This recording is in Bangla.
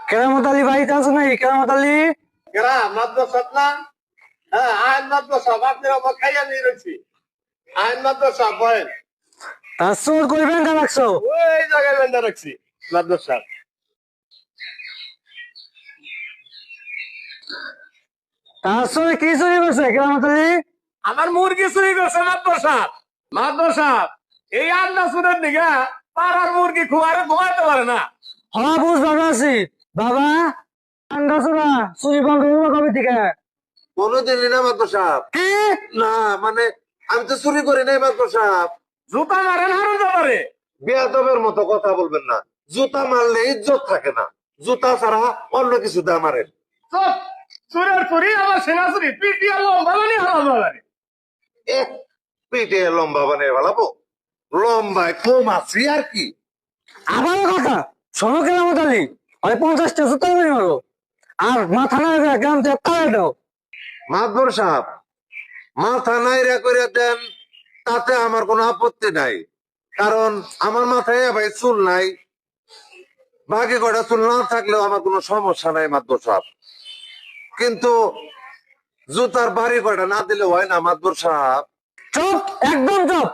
কেরামত আলী বাড়িতে আছো নাকি? কেরামত আলী, কেরা মাদ্রাসা না? হ্যাঁ, আইন মাদ্রাসা আপনি আমার খাইয়া নিয়ে রয়েছি। আইন মাদ্রাসা বলেন। তার চোর করবেন না রাখছো? ওই জায়গায় বেঁধে রাখছি মাদ্রাসা। তার চোরে কি চুরি করছে কেরামত আলী? আমার মুরগি চুরি করছে মাদ্রাসা। মাদ্রাসা এই আন্ডা সুদের দিকে পাড়ার মুরগি খুয়ারে ঘুমাইতে পারে না। হ্যাঁ বুঝ বাবা আছি। বাবা আন্ডা চোরা চুরি বন্ধ করবো কবে থেকে? কোনোদিনই না মাদ্রাসা। কি? না মানে আমি তো চুরি করি নাই মাদ্রাসা। জুতা মারেন হারুন যাবারে। বেয়াদবের মতো কথা বলবেন না। জুতা মারলে ইজ্জত থাকে না। জুতা ছাড়া অন্য কিছু দা মারেন। চুরের চুরি আমার সেনা চুরি পিটিয়া লম্বা বানি হারাম বাবারে। পিঠে লম্বা বানিয়ে ভালাবো? লম্বায় কম আছি আর কি। আবার কথা শোনো কেরামত আলী, ওই 50টা জুতা মেরে মারো আর মাথা না গ্রাম থেকে তাড়াই দাও। মাতবর সাহেব, মাথা নাইরা করে দেন, তাতে আমার কোনো আপত্তি নাই। কারণ আমার মাথায় ভাই চুল নাই, বাকি কটা চুল না থাকলেও আমার কোনো সমস্যা নাই মাতবর সাহেব। কিন্তু জুতার বাড়ি কটা না দিলে হয় না মাতবর সাহেব। চুপ, একদম চুপ।